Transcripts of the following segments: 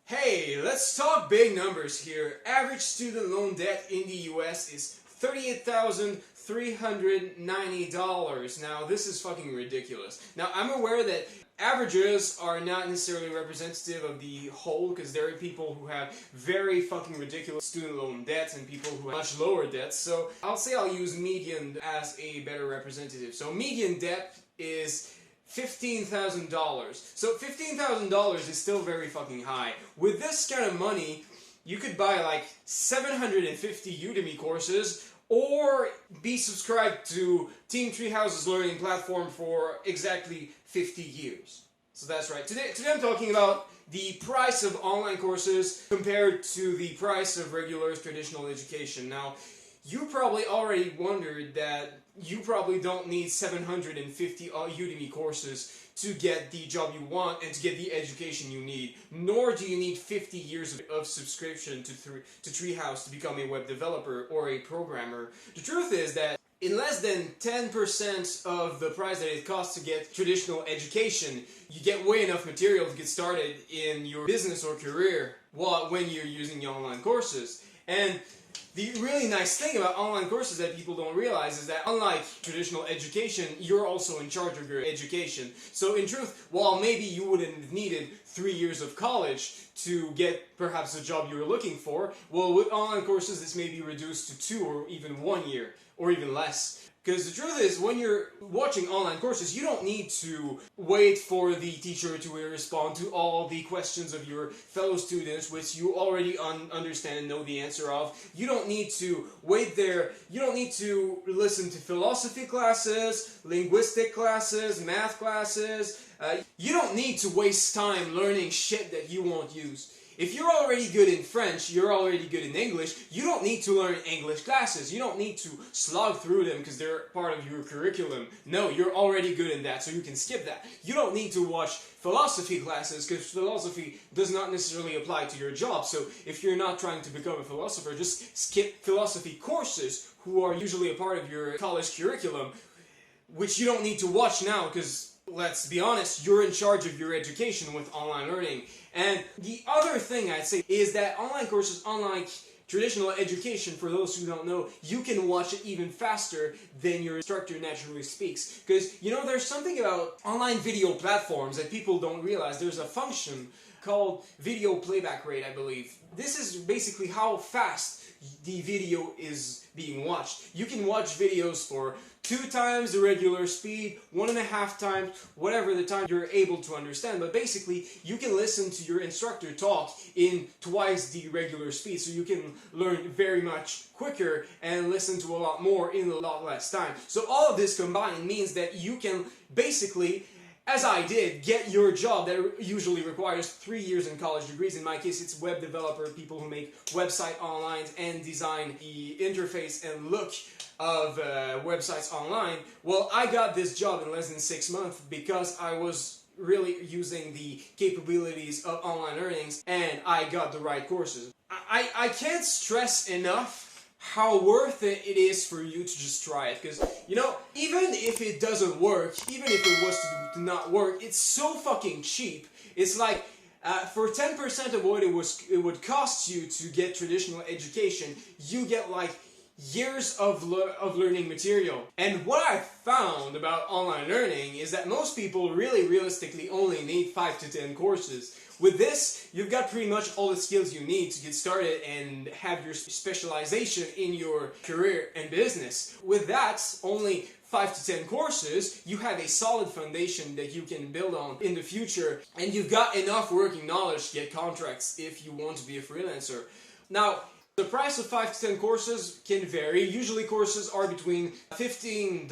Hey, let's talk big numbers here. Average student loan debt in the US is $38,390. Now, this is fucking ridiculous. Now, I'm aware that averages are not necessarily representative of the whole, because there are people who have very fucking ridiculous student loan debts and people who have much lower debts. So, I'll use median as a better representative. So, median debt is $15,000. So $15,000 is still very fucking high. With this kind of money, you could buy like 750 Udemy courses or be subscribed to Team Treehouse's learning platform for exactly 50 years. So that's right. Today I'm talking about the price of online courses compared to the price of regular traditional education. Now, you probably already wondered that you probably don't need 750 Udemy courses to get the job you want and to get the education you need. Nor do you need 50 years of subscription to Treehouse to become a web developer or a programmer. The truth is that in less than 10% of the price that it costs to get traditional education, you get way enough material to get started in your business or career when you're using the online courses. And the really nice thing about online courses that people don't realize is that unlike traditional education, you're also in charge of your education. So in truth, while maybe you wouldn't have needed 3 years of college to get perhaps the job you were looking for, well, with online courses this may be reduced to 2 or even 1 year, or even less. Because the truth is, when you're watching online courses, you don't need to wait for the teacher to respond to all the questions of your fellow students, which you already understand and know the answer of. You don't need to wait there. You don't need to listen to philosophy classes, linguistic classes, math classes. You don't need to waste time learning shit that you won't use. If you're already good in French, you're already good in English, you don't need to learn English classes. You don't need to slog through them because they're part of your curriculum. No, you're already good in that, so you can skip that. You don't need to watch philosophy classes because philosophy does not necessarily apply to your job. So if you're not trying to become a philosopher, just skip philosophy courses who are usually a part of your college curriculum, which you don't need to watch now because, let's be honest, you're in charge of your education with online learning. And the other thing I'd say is that online courses, unlike traditional education, for those who don't know, you can watch it even faster than your instructor naturally speaks. Because, you know, there's something about online video platforms that people don't realize. There's a function called video playback rate, I believe. This is basically how fast the video is being watched. You can watch videos for 2 times the regular speed, 1.5 times, whatever the time you're able to understand. But basically, you can listen to your instructor talk in twice the regular speed, so you can learn very much quicker and listen to a lot more in a lot less time. So all of this combined means that you can basically, as I did, get your job that usually requires 3 years in college degrees. In my case, it's web developer, people who make website online and design the interface and look of websites online. Well, I got this job in less than 6 months because I was really using the capabilities of online earnings and I got the right courses. I can't stress enough how worth it is for you to just try it, because, you know, even if it doesn't work, even if it was to not work, it's so fucking cheap. It's like for 10% of what it would cost you to get traditional education, you get like years of learning material. And what I found about online learning is that most people really realistically only need 5 to 10 courses. With this, you've got pretty much all the skills you need to get started and have your specialization in your career and business. With that, only 5 to 10 courses, you have a solid foundation that you can build on in the future, and you've got enough working knowledge to get contracts if you want to be a freelancer. Now, the price of 5 to 10 courses can vary. Usually courses are between $15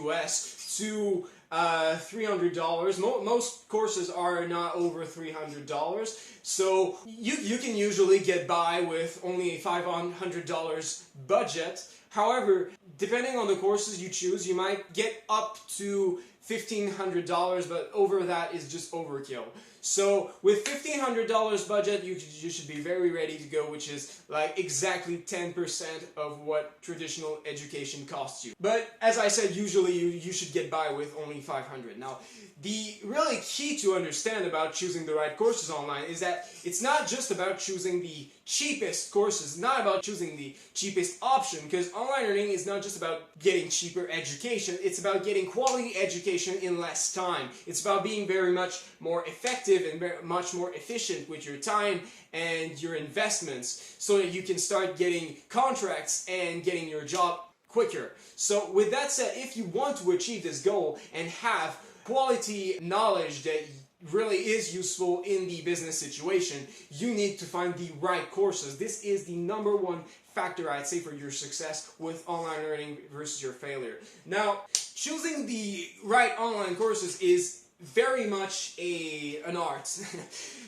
US to $300. Most courses are not over $300. So you can usually get by with only a $500 budget. However, depending on the courses you choose, you might get up to $1,500, but over that is just overkill. So with $1,500 budget, you should be very ready to go, which is like exactly 10% of what traditional education costs you. But as I said, usually you should get by with only $500. Now, the really key to understand about choosing the right courses online is that it's not just about choosing the cheapest courses, not about choosing the cheapest option, because online learning is not just about getting cheaper education, it's about getting quality education in less time. It's about being very much more effective and very much more efficient with your time and your investments so that you can start getting contracts and getting your job quicker. So with that said, if you want to achieve this goal and have quality knowledge that really is useful in the business situation, you need to find the right courses. This is the #1 factor, I'd say, for your success with online learning versus your failure. Now, choosing the right online courses is very much an art.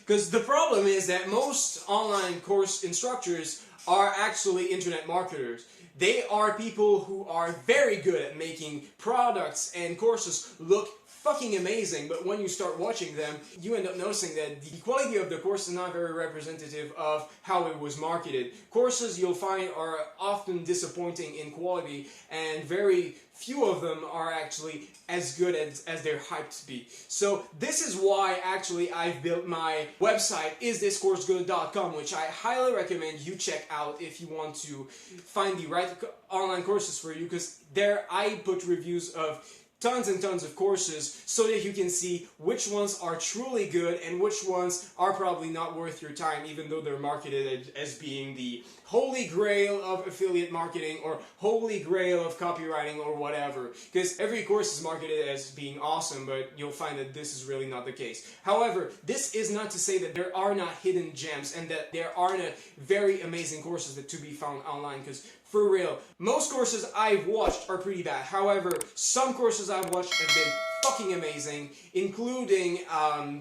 Because the problem is that most online course instructors are actually internet marketers. They are people who are very good at making products and courses look fucking amazing, but when you start watching them, you end up noticing that the quality of the course is not very representative of how it was marketed. Courses you'll find are often disappointing in quality, and very few of them are actually as good as they're hyped to be. So this is why actually I've built my website, isthiscoursegood.com, which I highly recommend you check out if you want to find the right online courses for you, because there I put reviews of tons and tons of courses so that you can see which ones are truly good and which ones are probably not worth your time, even though they're marketed as being the holy grail of affiliate marketing or holy grail of copywriting or whatever. Because every course is marketed as being awesome, but you'll find that this is really not the case. However, this is not to say that there are not hidden gems and that there aren't very amazing courses that to be found online, because for real, most courses I've watched are pretty bad. However, some courses I've watched have been fucking amazing, including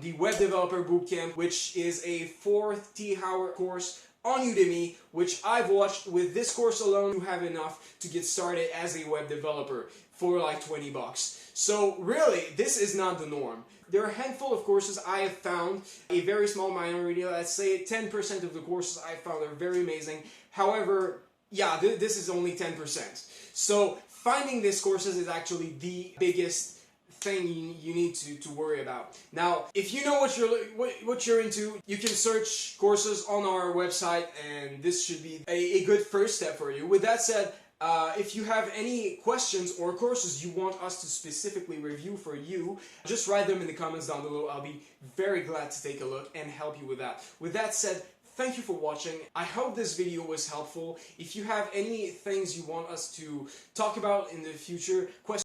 the Web Developer Bootcamp, which is a 40-hour course on Udemy, which I've watched. With this course alone, you have enough to get started as a web developer for like $20. So really, this is not the norm. There are a handful of courses I have found, a very small minority, let's say 10% of the courses I found are very amazing. However, yeah, this is only 10%. So finding these courses is actually the biggest thing you need to worry about. Now, if you know what you're into, you can search courses on our website, and this should be a good first step for you. With that said, if you have any questions or courses you want us to specifically review for you, just write them in the comments down below. I'll be very glad to take a look and help you with that. With that said, thank you for watching. I hope this video was helpful. If you have any things you want us to talk about in the future, questions